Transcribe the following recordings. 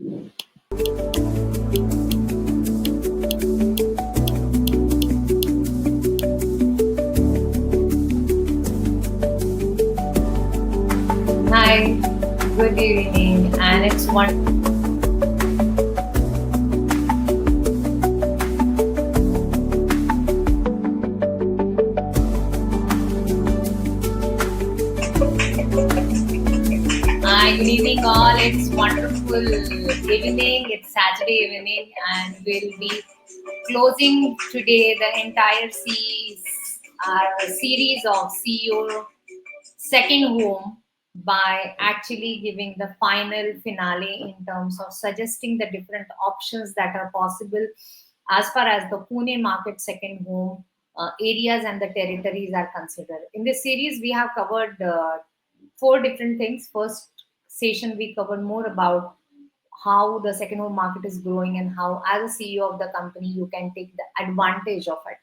Hi, good evening, and it's one. Hi, good evening, all. It's wonderful evening. It's Saturday evening, and we'll be closing today the entire series of CEO Second Home by actually giving the final finale in terms of suggesting the different options that are possible as far as the Pune market second home areas and the territories are considered. In this series, we have covered four different things. First session, we covered more about how the second home market is growing and how, as a CEO of the company, you can take the advantage of it.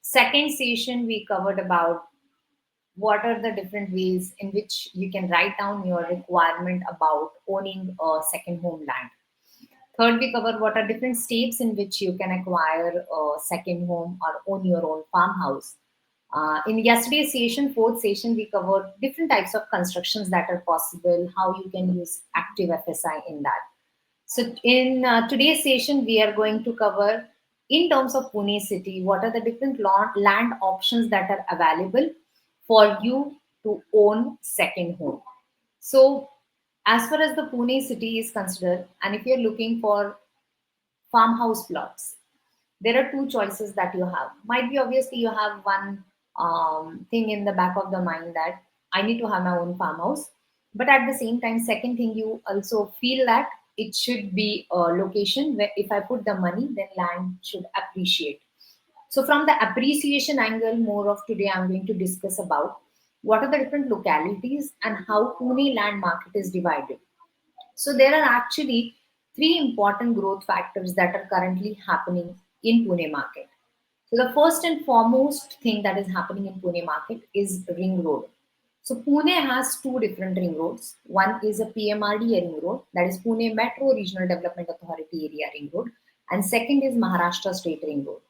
Second session, we covered about what are the different ways in which you can write down your requirement about owning a second home land. Third, we cover what are different steps in which you can acquire a second home or own your own farmhouse. In yesterday's session, fourth session, we covered different types of constructions that are possible, how you can use active FSI in that. So in today's session, we are going to cover, in terms of Pune city, what are the different land options that are available for you to own second home. So as far as the Pune city is considered, and if you're looking for farmhouse plots, there are two choices that you have. Might be obviously you have one thing in the back of the mind that I need to have my own farmhouse, but at the same time, second thing, you also feel that it should be a location where if I put the money, then land should appreciate. So from the appreciation angle, more of today, I'm going to discuss about what are the different localities and how Pune land market is divided. So there are actually three important growth factors that are currently happening in Pune market. So the first and foremost thing that is happening in Pune market is ring road. So Pune has two different ring roads. One is a PMRDA ring road, that is Pune Metro Regional Development Authority area ring road, and second is Maharashtra State Ring Road.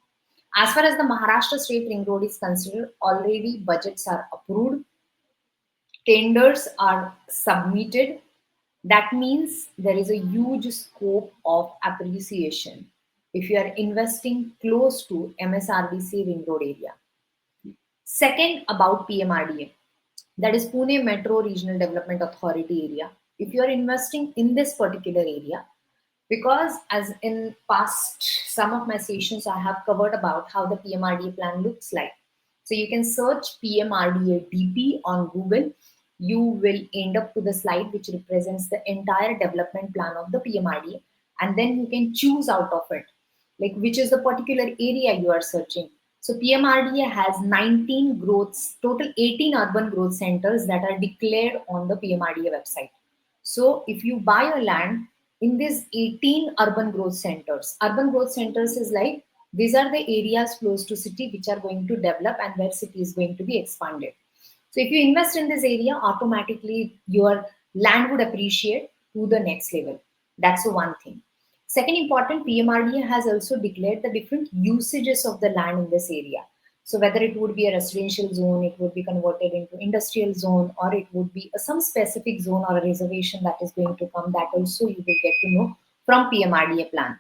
As far as the Maharashtra State Ring Road is considered, already budgets are approved, tenders are submitted. That means there is a huge scope of appreciation if you are investing close to MSRDC Ring Road area. Second, about PMRDA, that is Pune Metro Regional Development Authority area. If you are investing in this particular area, because as in past some of my sessions I have covered about how the PMRDA plan looks like. So you can search PMRDA DP on Google. You will end up to the slide which represents the entire development plan of the PMRDA, and then you can choose out of it, like which is the particular area you are searching. So PMRDA has 19 growths, total 18 urban growth centers that are declared on the PMRDA website. So if you buy a land in these 18 urban growth centers is like these are the areas close to city which are going to develop and where city is going to be expanded. So if you invest in this area, automatically your land would appreciate to the next level. That's the one thing. Second important, PMRDA has also declared the different usages of the land in this area. So whether it would be a residential zone, it would be converted into industrial zone, or it would be some specific zone or a reservation that is going to come, that also you will get to know from PMRDA plan.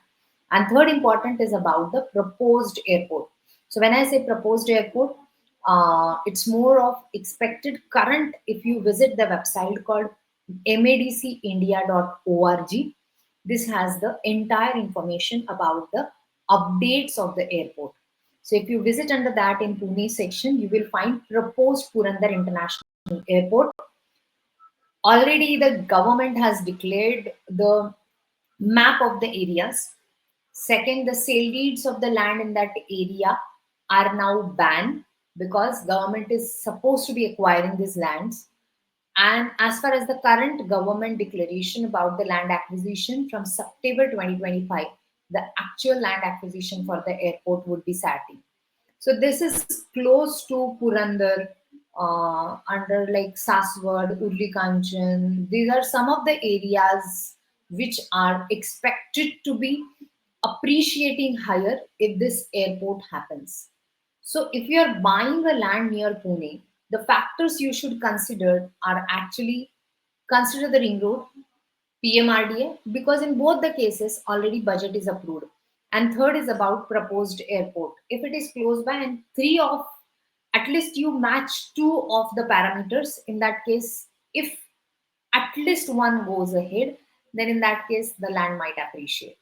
And third important is about the proposed airport. So when I say proposed airport, it's more of expected current. If you visit the website called madcindia.org, this has the entire information about the updates of the airport. So if you visit under that in Pune section, you will find proposed Purandar International Airport. Already the government has declared the map of the areas. Second, the sale deeds of the land in that area are now banned because government is supposed to be acquiring these lands. And as far as the current government declaration about the land acquisition from September 2025, the actual land acquisition for the airport would be SATI. So this is close to Purandar, under like Saswad, Urli Kanchan. These are some of the areas which are expected to be appreciating higher if this airport happens. So, if you are buying a land near Pune, the factors you should consider are actually consider the ring road, PMRDA, because in both the cases already budget is approved. And third is about proposed airport. If it is close by and three of at least you match two of the parameters, in that case, if at least one goes ahead, then in that case the land might appreciate.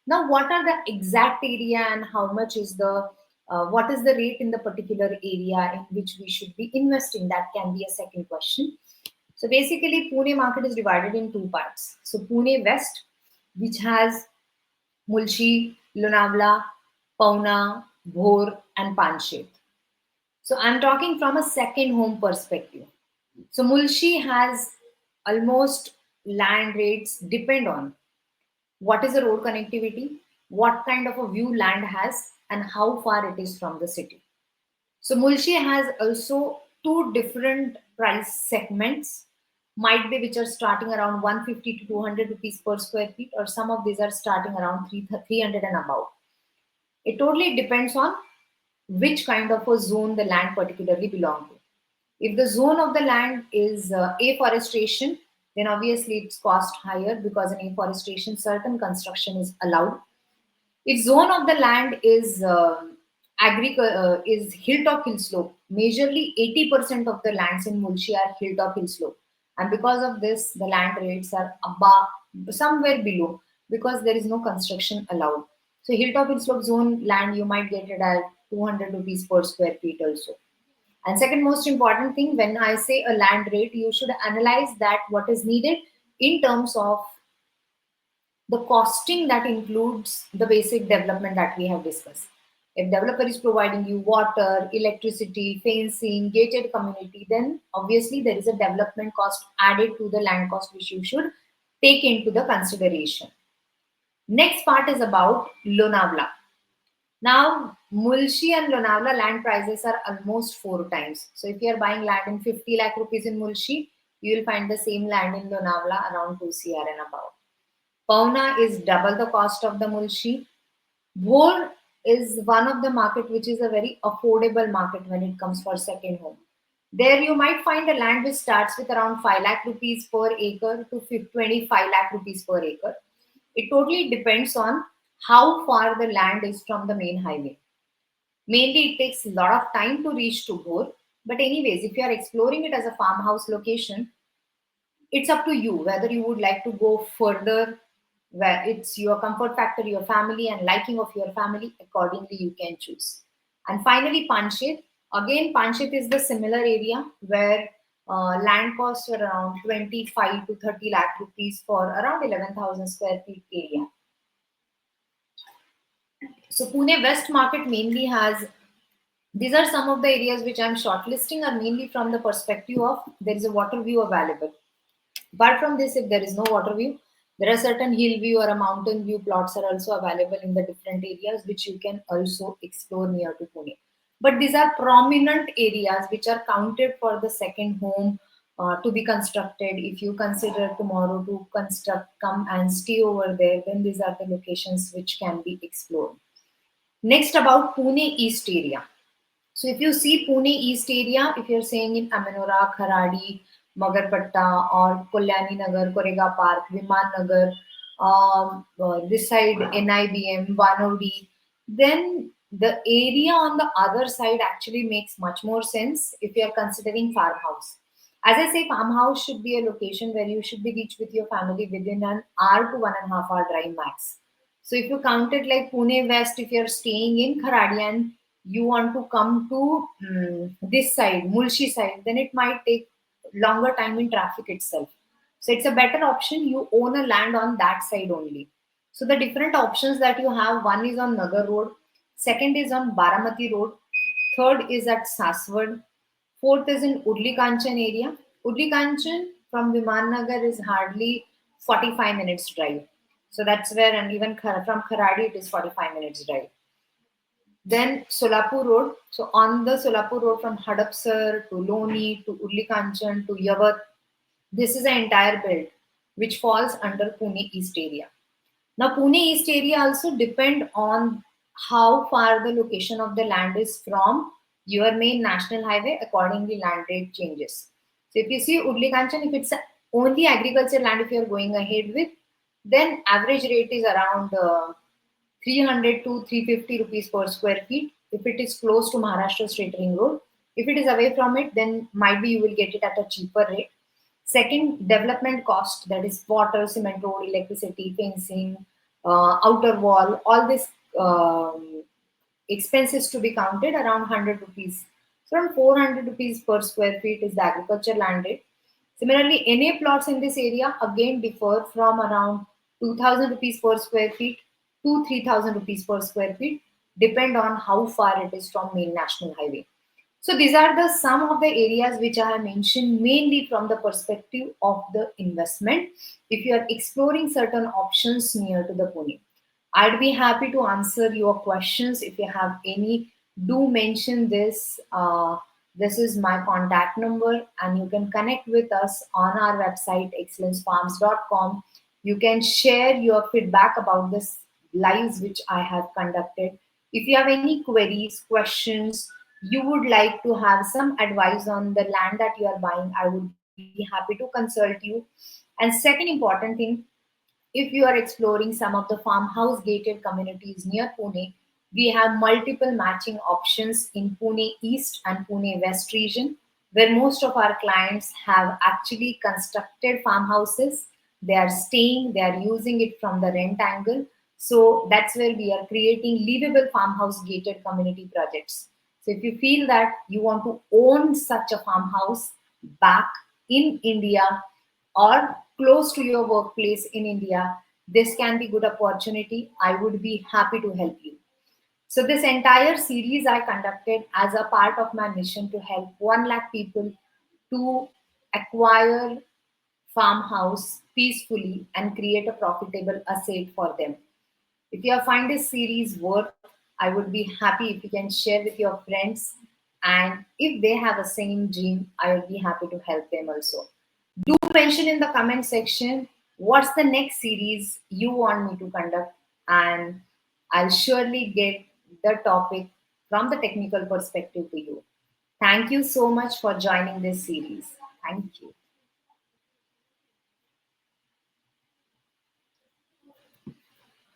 Now, what are the exact area and how much is the what is the rate in the particular area in which we should be investing? That can be a second question. So basically, Pune market is divided in two parts. So Pune West, which has Mulshi, Lonavala, Pauna, Bhor, and Panshet. So I'm talking from a second home perspective. So Mulshi has almost land rates depend on what is the road connectivity, what kind of a view land has, and how far it is from the city. So Mulshi has also two different price segments, might be which are starting around 150 to 200 rupees per square feet, or some of these are starting around 300 and above. It totally depends on which kind of a zone the land particularly belong to. If the zone of the land is afforestation, then obviously it's cost higher because in afforestation certain construction is allowed. If zone of the land is is hilltop hill slope, majorly 80% of the lands in Mulshi are hilltop hill slope, and because of this, the land rates are above, somewhere below, because there is no construction allowed. So hilltop hill slope zone land you might get it at 200 rupees per square feet also. And second most important thing, when I say a land rate, you should analyze that what is needed in terms of the costing that includes the basic development that we have discussed. If developer is providing you water, electricity, fencing, gated community, then obviously there is a development cost added to the land cost which you should take into the consideration. Next part is about Lonavala. Now, Mulshi and Lonavala land prices are almost four times. So if you are buying land in 50 lakh rupees in Mulshi, you will find the same land in Lonavala around 2 CR and above. Pauna is double the cost of the Mulshi. Bhor is one of the market which is a very affordable market when it comes for second home. There you might find a land which starts with around 5 lakh rupees per acre to 25 lakh rupees per acre. It totally depends on how far the land is from the main highway. Mainly, it takes a lot of time to reach to Bhor. But anyways, if you are exploring it as a farmhouse location, it's up to you whether you would like to go further, where it's your comfort factor, your family, and liking of your family. Accordingly, you can choose. And finally, Panshet. Again, Panshet is the similar area where land costs are around 25 to 30 lakh rupees for around 11,000 square feet area. So Pune West market mainly has, these are some of the areas which I'm shortlisting are mainly from the perspective of there is a water view available. Apart from this, if there is no water view, there are certain hill view or a mountain view plots are also available in the different areas which you can also explore near to Pune. But these are prominent areas which are counted for the second home to be constructed. If you consider tomorrow to construct, come and stay over there, then these are the locations which can be explored. Next, about Pune East area. So if you see Pune East area, if you're saying in Amenora, Kharadi, Magarpatta, or Kalyani Nagar, Korega Park, Viman Nagar, this side NIBM, Vanodi, then the area on the other side actually makes much more sense if you are considering farmhouse. As I say, farmhouse should be a location where you should be reached with your family within an hour to 1.5 hour drive max. So if you count it like Pune West, if you're staying in Kharadi and you want to come to this side, Mulshi side, then it might take longer time in traffic itself. So it's a better option. You own a land on that side only. So the different options that you have, one is on Nagar Road, second is on Baramati Road, third is at Saswad, fourth is in Udli Kanchan area. Udli Kanchan from Viman Nagar is hardly 45 minutes drive. So that's where, and even from Kharadi, it is 45 minutes drive. Then Solapur Road. So on the Solapur Road from Hadapsar to Loni to Udli Kanchan to Yavat, this is an entire belt. which falls under Pune East area. Now, Pune East area also depend on how far the location of the land is from your main national highway. Accordingly, land rate changes. So, if you see Udli Kanchan, if it's only agriculture land, if you are going ahead with, then average rate is around 300 to 350 rupees per square feet. If it is close to Maharashtra State Ring Road, if it is away from it, then might be you will get it at a cheaper rate. Second, development cost, that is water, cement road, electricity, fencing, outer wall, all this expenses to be counted around 100 rupees. So around 400 rupees per square feet is the agriculture land rate. Similarly, NA plots in this area again differ from around 2000 rupees per square feet to 3000 rupees per square feet, depend on how far it is from main national highway. So these are the some of the areas which I have mentioned mainly from the perspective of the investment. If you are exploring certain options near to the Pune, I'd be happy to answer your questions if you have any. Do mention this. This is my contact number, and you can connect with us on our website excellencefarms.com. You can share your feedback about this lives which I have conducted. If you have any queries, questions, you would like to have some advice on the land that you are buying, I would be happy to consult you. And second important thing, if you are exploring some of the farmhouse gated communities near Pune, we have multiple matching options in Pune East and Pune West region, where most of our clients have actually constructed farmhouses. They are staying, they are using it from the rent angle. So that's where we are creating livable farmhouse gated community projects. So if you feel that you want to own such a farmhouse back in India or close to your workplace in India, this can be good opportunity. I would be happy to help you. So this entire series I conducted as a part of my mission to help 1 lakh people to acquire farmhouse peacefully and create a profitable asset for them. If you find this series worth, I would be happy if you can share with your friends. And if they have a same dream, I would be happy to help them also. Do mention in the comment section what's the next series you want me to conduct, and I'll surely get the topic from the technical perspective to you. Thank you so much for joining this series. Thank you.